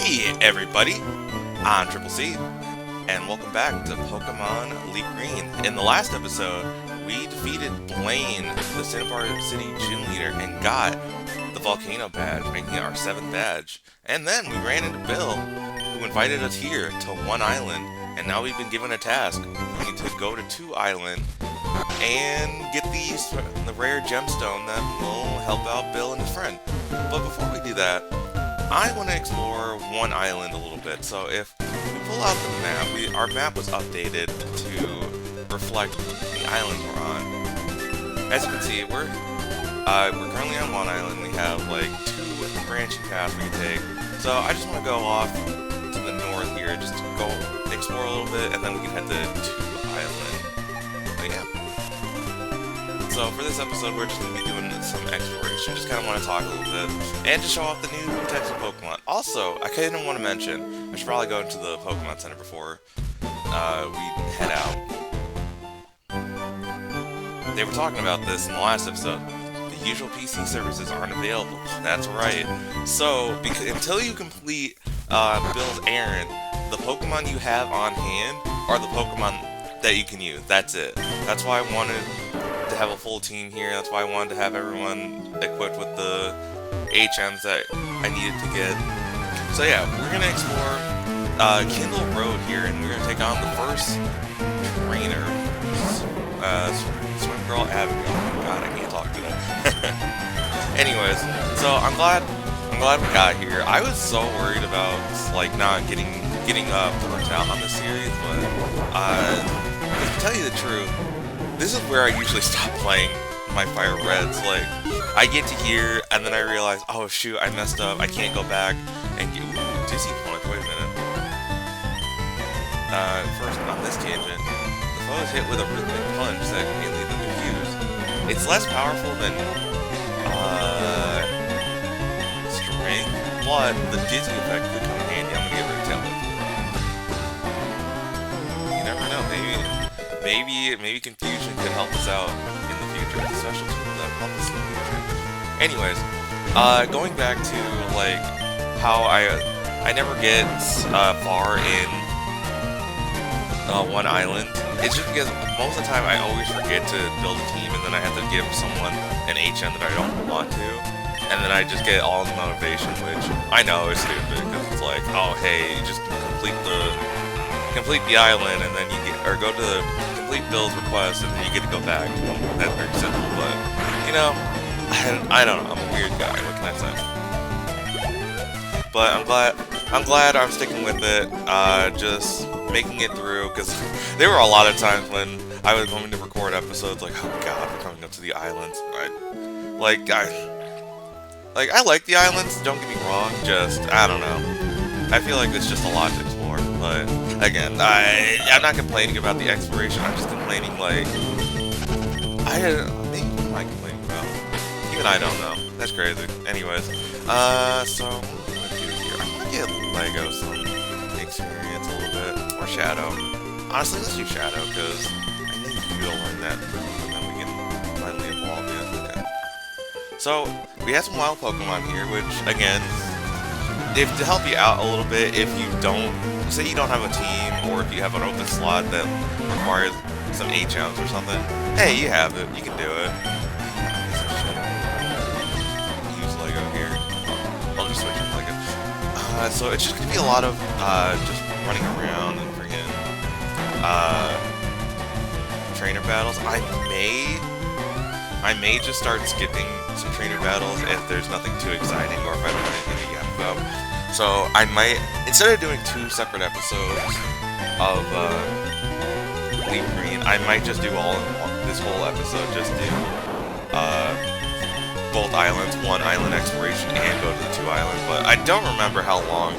Hey everybody, I'm Triple C, and welcome back to Pokemon LeafGreen. In the last episode, we defeated Blaine, the Cinnabar City gym leader, and got the Volcano badge, making it our 7th badge. And then we ran into Bill, who invited us here to one island, and now we've been given a task. We need to go to 2 Island and get the rare gemstone that will help out Bill and his friend. But before we do that, I want to explore one island a little bit. So if we pull out the map, our map was updated to reflect the island we're on. As you can see, we're currently on one island. We have like 2 branching paths we can take. So I just want to go off to the north here, just to go explore a little bit, and then we can head to 2 Island. But yeah. So for this episode, we're just going to be doing some exploration. Just kind of want to talk a little bit and to show off the new types of Pokemon. Also, I kind of want to mention, I should probably go into the Pokemon Center before we head out. They were talking about this in the last episode. The usual PC services aren't available. That's right. So, until you complete Bill's errand, the Pokemon you have on hand are the Pokemon that you can use. That's it. That's why I wanted to have a full team here. That's why I wanted to have everyone equipped with the HMs that I needed to get. So yeah, we're going to explore Kindle Road here, and we're going to take on the first trainer, Swim Girl Abigail. Oh god, I can't talk today. Anyways, so I'm glad we got here. I was so worried about like not getting burnt out on the series, but to tell you the truth, this is where I usually stop playing my Fire Reds. Like, I get to here, and then I realize, oh shoot, I messed up, I can't go back and get... Ooh, Dizzy Point, wait a minute. First, on this tangent, the foe is hit with a rhythmic punch that can lead them confused. It's less powerful than, Strength, but the Dizzy effect could come in handy. I'm gonna give her a tablet. You never know, maybe confusion could help us out in the future. It's a special tool that will help us in the future. Anyways, going back to like how I never get far in one island. It's just because most of the time I always forget to build a team, and then I have to give someone an HM that I don't want to, and then I just get all the motivation, which I know is stupid because it's like, oh hey, just complete the island, and then you get, or go to the complete Bill's request, and then you get to go back. That's very simple, but you know, I don't know. I'm a weird guy. What can I say? But I'm glad I'm sticking with it. Just making it through, because there were a lot of times when I was going to record episodes like, oh god, we're coming up to the islands. I like the islands. Don't get me wrong. Just I don't know. I feel like there's just a lot to explore, but again, I'm not complaining about the exploration. I'm just complaining like maybe what am I complaining about? Even I don't know. That's crazy. Anyways, so what am I gonna do here? I'm gonna get Lego some experience a little bit, or Shadow. Honestly, let's do Shadow because I need you to learn that, and then we can finally evolve it. Okay. So we have some wild Pokemon here, which again, if to help you out a little bit, if you don't, say you don't have a team, or if you have an open slot that requires some HMs or something, hey, you have it, you can do it. Use Lego here. I'll just switch with Lego. So it's just gonna be a lot of just running around and freaking trainer battles. I may just start skipping some trainer battles if there's nothing too exciting, or if I don't know anything to yap about. So I might, instead of doing 2 separate episodes of LeafGreen, I might just do this whole episode, just do both islands, 1 island exploration, and go to the 2 islands. But I don't remember how long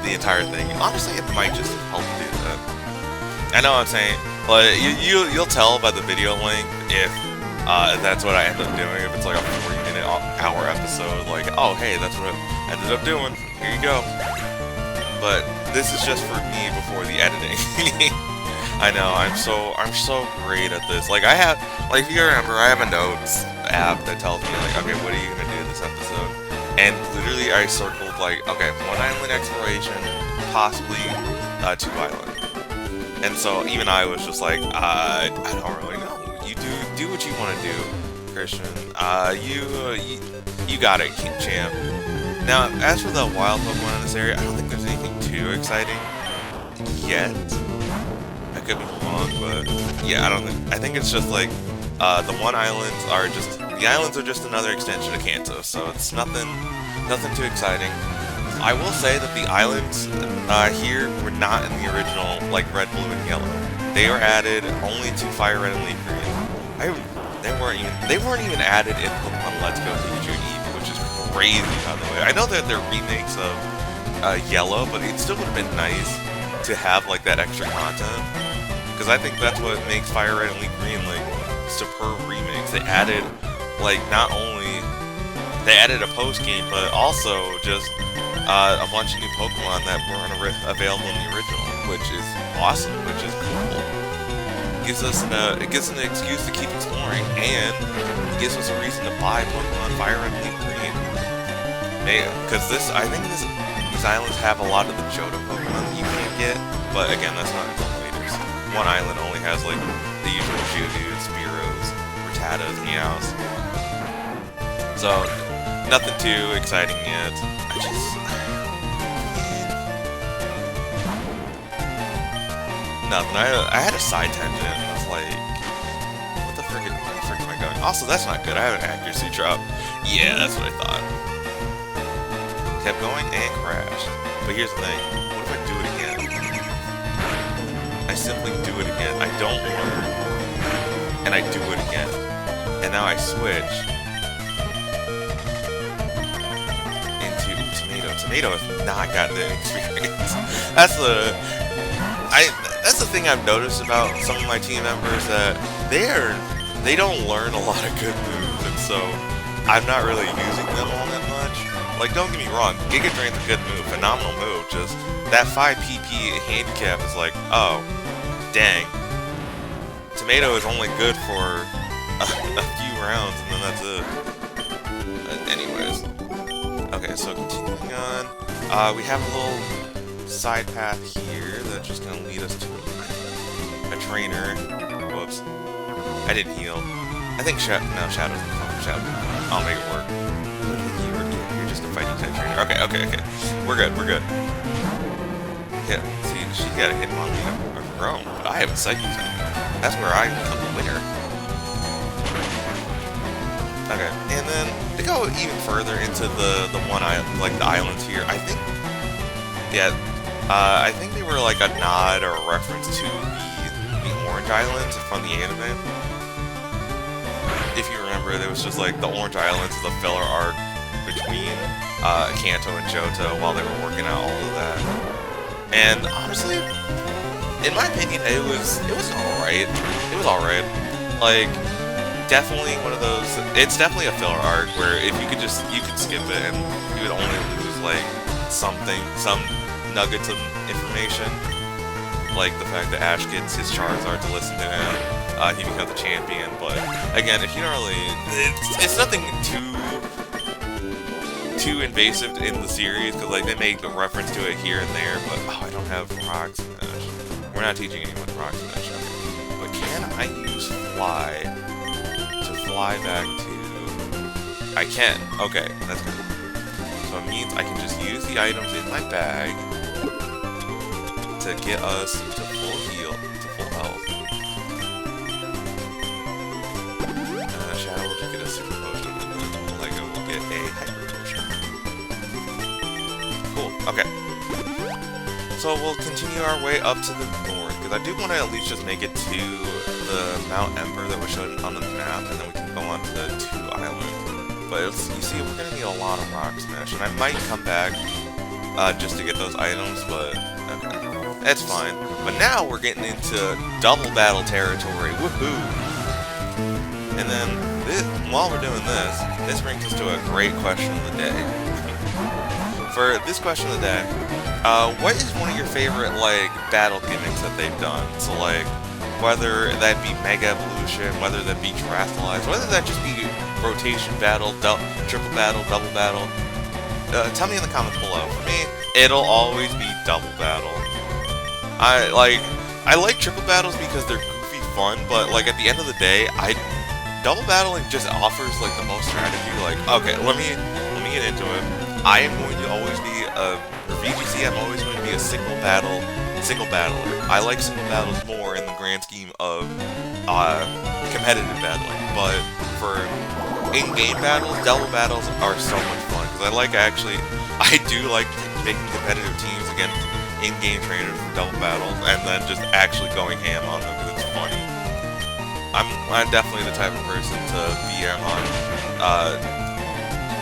the entire thing. Honestly, it might just help do that. I know what I'm saying, but you'll tell by the video length if that's what I end up doing. If it's like a 40-minute hour episode, like, oh hey, that's what I ended up doing. Here you go. But this is just for me before the editing. I know, I'm so great at this. Like if you remember, I have a notes app that tells me like, okay, what are you gonna do this episode? And literally I circled like, okay, 1 island exploration, possibly 2 island. And so even I was just like, I don't really know. You do what you want to do, Christian. You got it, King Champ. Now, as for the wild Pokemon in this area, I don't think there's anything too exciting yet. I could be wrong, but yeah, I think it's just like the 1 islands are just another extension of Kanto, so it's nothing too exciting. I will say that the islands here were not in the original, like, red, blue, and yellow. They were added only to Fire Red and LeafGreen. They weren't even added in Pokemon Let's Go Pikachu and Eevee, which is crazy, by the way. I know that they're remakes of Yellow, but it still would have been nice to have like that extra content, because I think that's what makes Fire Red and LeafGreen like superb remakes. They added like they added a post game, but also just a bunch of new Pokemon that weren't available in the original, which is awesome, which is cool. It gives us an excuse to keep exploring, and it gives us a reason to buy Pokemon Fire Red and LeafGreen. Because I think these islands have a lot of the Johto Pokemon that you can't get, but again, that's not until later. So 1 island only has like the usual Geodudes, Spearows, Rattatas, Meows. So nothing too exciting yet. Nothing. I had a side tangent and I was like, where the frick am I going? Also, that's not good. I have an accuracy drop. Yeah, that's what I thought. Kept going and crashed. But here's the thing. What if I do it again? I simply do it again. I don't learn. And I do it again. And now I switch into Tomato. Tomato has not gotten the experience. That's the thing I've noticed about some of my team members, that they don't learn a lot of good moves, and so I'm not really using them all that much. Like, don't get me wrong, Giga Drain's a good move, phenomenal move, just that 5 PP handicap is like, oh, dang. Tomato is only good for a few rounds, and then that's it. Anyways. Okay, so continuing on, we have a little side path here that's just gonna lead us to a trainer. Whoops. I didn't heal. I think Shadow's in front. Shadow. I'll make it work. You're just a fighting type trainer. Okay. We're good. Yeah, see, she got a Hitmonlee of her own, but I have a Psychic type. That's where I become the winner. Okay, and then to go even further into the 1 island, like the islands here, I think, yeah, I think they were like a nod or a reference to the Orange Islands from the anime. If you remember, there was just like the Orange Islands is the filler arc between Kanto and Johto while they were working out all of that. And honestly, in my opinion, it was alright. It was alright. Like, definitely one of those. It's definitely a filler arc where if you could skip it and you would only lose like some nuggets of information, like the fact that Ash gets his Charizard to listen to him, he becomes a champion. But again, if you don't really, it's nothing too invasive in the series, because like they make a reference to it here and there. But I don't have Rock Smash. We're not teaching anyone Rock Smash. Okay. But can I use Fly to fly back to? I can. Okay, that's good. So it means I can just use the items in my bag to get us to full heal, to full health. Shadow will just get a super potion, and then Lego will get a hyper potion. Cool, okay. So we'll continue our way up to the north, because I do want to at least just make it to the Mount Ember that was shown on the map, and then we can go on to the 2 island. But you see, we're going to need a lot of Rock Smash, and I might come back just to get those items, but okay. That's fine. But now we're getting into double battle territory. Woohoo! And then, while we're doing this brings us to a great question of the day. For this question of the day, what is one of your favorite, like, battle gimmicks that they've done? So, like, whether that be Mega Evolution, whether that be Terastallize, whether that just be rotation battle, triple battle, double battle. tell me in the comments below. For me, it'll always be double battle. I like triple battles because they're goofy fun, but like at the end of the day, double battling just offers like the most strategy. Like, okay, let me get into it. I am going to always be for VGC. I'm always going to be a single battler. I like single battles more in the grand scheme of competitive battling, but for in-game battles, double battles are so much fun because I do like making competitive teams against in-game trainers for double battles and then just actually going ham on them because it's funny. I'm definitely the type of person to BM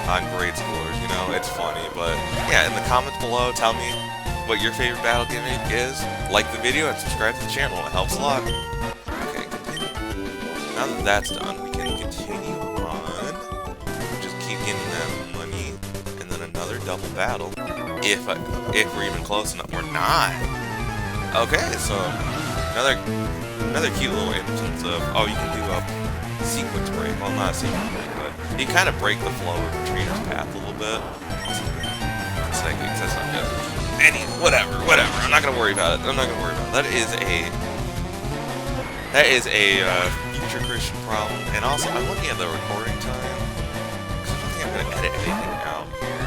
on grade schoolers, you know, it's funny, but yeah, in the comments below, tell me what your favorite battle gimmick is, like the video, and subscribe to the channel, it helps a lot. Okay, continue. Now that that's done, we can continue on, just keep getting that money, and then another double battle, if we're even close enough. We're not! Okay, so, another cute little instance of, oh, you can do a sequence break. Well, not a sequence break, but you kind of break the flow of the trainer's path a little bit. That's not good. Whatever. I'm not gonna worry about it. That is a future Christian problem. And also, I'm looking at the recording time because I don't think I'm gonna edit anything out here.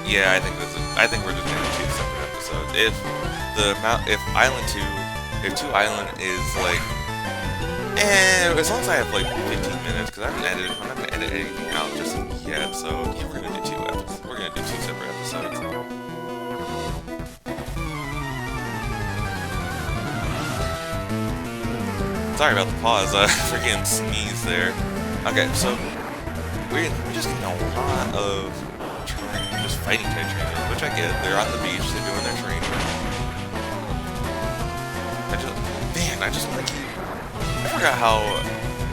Yeah, I think we're just gonna do 2 separate episodes. If if 2 Island is like, as long as I have like 15 minutes, because I'm not gonna edit anything out just yet. So yeah, we're gonna do 2 episodes. We're gonna do 2 separate episodes. Sorry about the pause. Freaking sneeze there. Okay, so we're just getting a lot of just fighting type training, which I get. They're on the beach. They're doing their training. I just want to keep.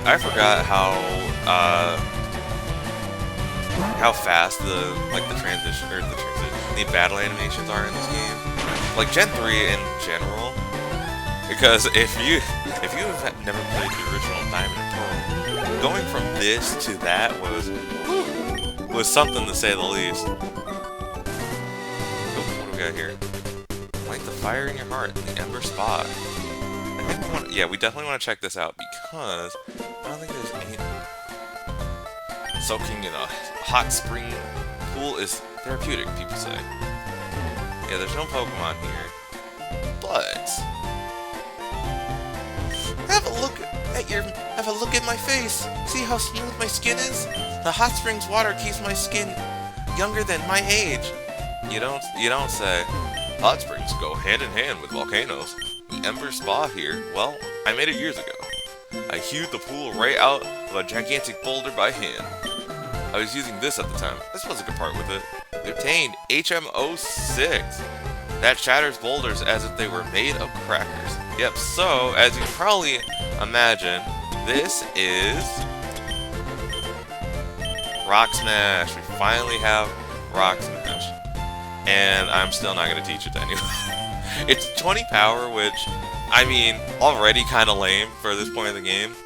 I forgot how fast the battle animations are in this game. Like Gen 3 in general, because if you have never played the original Diamond and Pearl, going from this to that was something to say the least. Oh, what do we got here? Light the fire in your heart, the Ember Spa. We definitely want to check this out because I don't think there's any. Soaking in a hot spring pool is therapeutic, people say. Yeah, there's no Pokemon here, but have a look at my face. See how smooth my skin is? The hot springs water keeps my skin younger than my age. You don't say. Hot springs go hand in hand with volcanoes. The Ember Spa here, well, I made it years ago. I hewed the pool right out of a gigantic boulder by hand. I was using this at the time. This was a good part with it. We obtained HM06. That shatters boulders as if they were made of crackers. Yep, so, as you can probably imagine, this is Rock Smash. We finally have Rock Smash. And I'm still not going to teach it to anyone. It's 20 power, which, I mean, already kind of lame for this point of the game.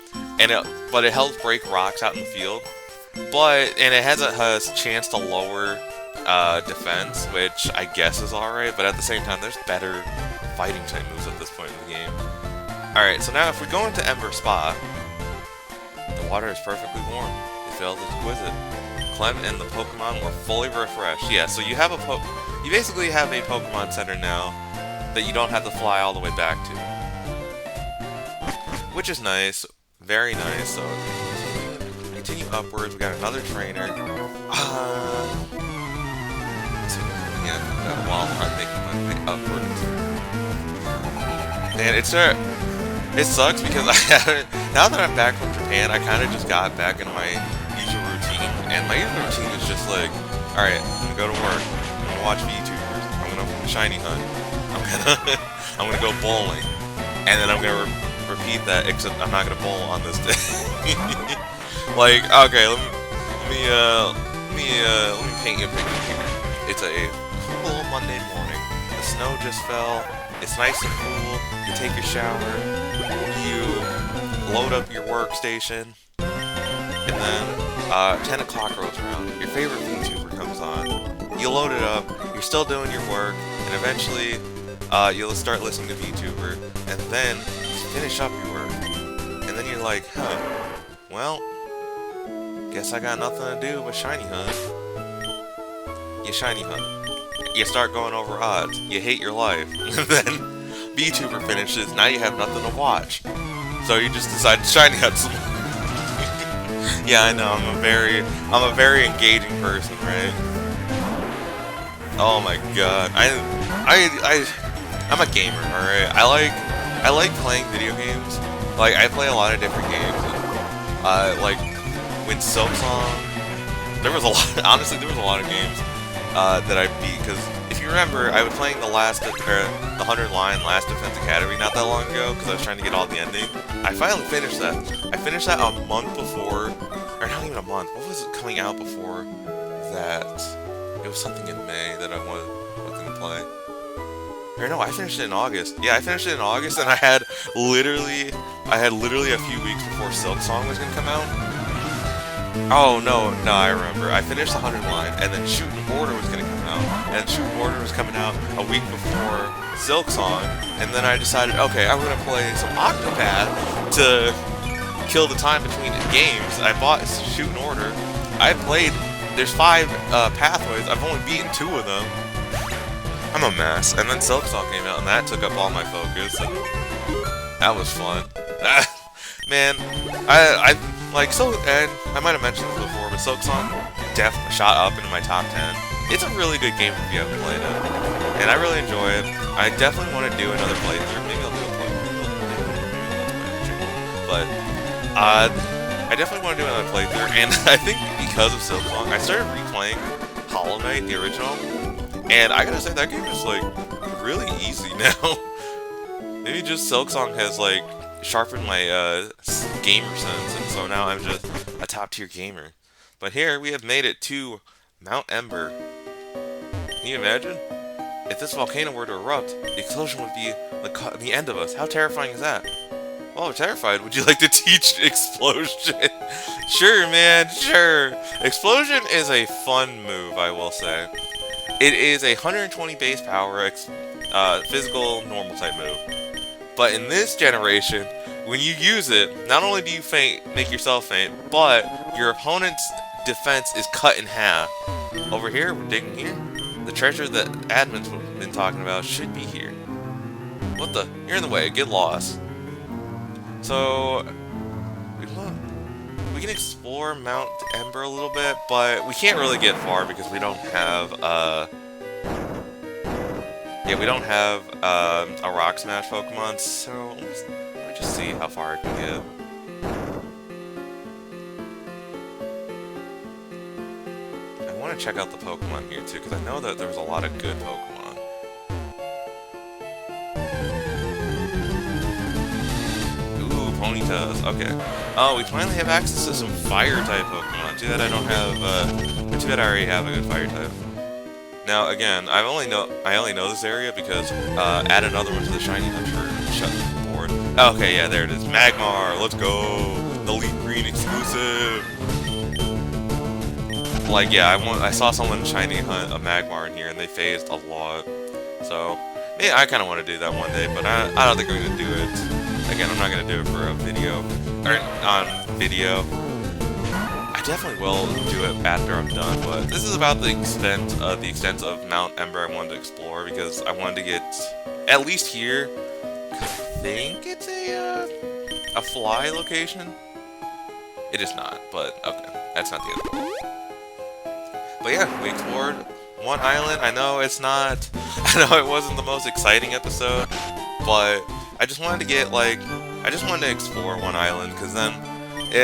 But it helps break rocks out in the field. And it has a chance to lower defense, which I guess is alright. But at the same time, there's better fighting type moves at this point in the game. Alright, so now if we go into Ember Spa, the water is perfectly warm. It feels exquisite. Clem and the Pokemon were fully refreshed. Yeah, so you basically have a Pokemon Center now that you don't have to fly all the way back to. Which is nice. Very nice. So continue upwards. We got another trainer. Let's see if we can get that while I'm making my way upwards. And it sucks because now that I'm back from Japan, I kind of just got back in my usual routine. And my usual routine is just like, alright, I'm gonna go to work. I'm gonna watch VTubers. I'm gonna shiny hunt. I'm gonna go bowling, and then I'm gonna repeat that. Except I'm not gonna bowl on this day. Like, okay, let me paint you a picture here. It's a cool Monday morning. The snow just fell. It's nice and cool. You take your shower. You load up your workstation, and then 10 o'clock rolls around, your favorite VTuber comes on, you load it up, you're still doing your work, and eventually you'll start listening to VTuber, and then you finish up your work, and then you're like, huh, well, guess I got nothing to do but shiny hunt. You shiny hunt. You start going over odds. You hate your life. And then VTuber finishes, now you have nothing to watch. So you just decide to shiny hunt some. Yeah, I know, I'm a very engaging person, right? Oh my god. I'm a gamer, alright? I like playing video games. Like, I play a lot of different games. Like, when Silksong, honestly, there was a lot of games that I beat, because if you remember, I was playing the 100 line Last Defense Academy not that long ago, because I was trying to get all the ending. I finally finished that. I finished that a month before, or not even a month, what was it coming out before that? It was something in May that I wanted to play. Or no, I finished it in August. Yeah, I finished it in August, and I had literally a few weeks before Silksong was gonna come out. Oh no, I remember. I finished the 100 line, and then Shooting Border was gonna come out, and Shooting Border was coming out a week before Silksong, and then I decided, okay, I'm gonna play some Octopath to kill the time between games. I bought Shooting Order. I played. There's 5 pathways. I've only beaten 2 of them. I'm a mess. And then Silksong came out, and that took up all my focus. And that was fun. Man, I like so. And I might have mentioned this before, but Silksong definitely shot up into my top 10. It's a really good game if you haven't played it, and I really enjoy it. I definitely want to do another playthrough. Maybe I'll do a playthrough. But I definitely want to do another playthrough, and I think because of Silksong, I started replaying Hollow Knight, the original, and I gotta say, that game is, like, really easy now. Maybe just Silksong has, like, sharpened my, gamer sense, and so now I'm just a top-tier gamer. But here, we have made it to Mount Ember. Can you imagine? If this volcano were to erupt, the explosion would be the end of us. How terrifying is that? Oh, I'm terrified. Would you like to teach explosion? Sure, man, sure. Explosion is a fun move, I will say. It is a 120 base power, physical, normal type move. But in this generation, when you use it, not only do you make yourself faint, but your opponent's defense is cut in half. Over here, we're digging here. The treasure that admins have been talking about should be here. What the? You're in the way. Get lost. So, we can explore Mount Ember a little bit, but we can't really get far because we don't have, a Rock Smash Pokemon, so let me just see how far I can get. I want to check out the Pokemon here too, because I know that there was a lot of good Pokemon. Ponytails, okay. Oh, we finally have access to some fire-type Pokemon. Too bad I don't have, too bad I already have a good fire-type. Now, again, I only know this area because, add another one to the Shiny Hunter and shut the board. Okay, yeah, there it is. Magmar, let's go! The LeafGreen exclusive! Like, yeah, I saw someone Shiny Hunt a Magmar in here, and they phased a lot. So, yeah, I kind of want to do that one day, but I don't think I'm going to do it. Again, I'm not going to do it for a video, or on video. I definitely will do it after I'm done, but this is about the extent of Mount Ember I wanted to explore, because I wanted to get at least here. I think it's a fly location. It is not, but okay, that's not the end of it. But yeah, we explored one island. I know it's not, I know it wasn't the most exciting episode, but I just wanted to get, like, I just wanted to explore one island, because then,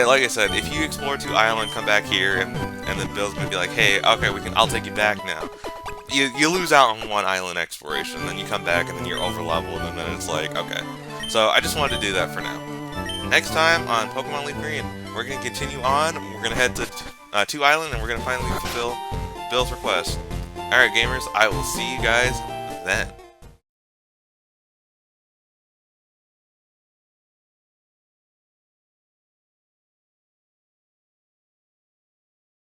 like I said, if you explore 2 islands, come back here, and then Bill's gonna be like, hey, okay, I'll take you back now. You lose out on one island exploration, then you come back, and then you're over-leveled, and then it's like, okay. So, I just wanted to do that for now. Next time on Pokemon LeafGreen, we're gonna continue on, we're gonna head to 2 Island, and we're gonna finally fulfill Bill's request. Alright, gamers, I will see you guys then.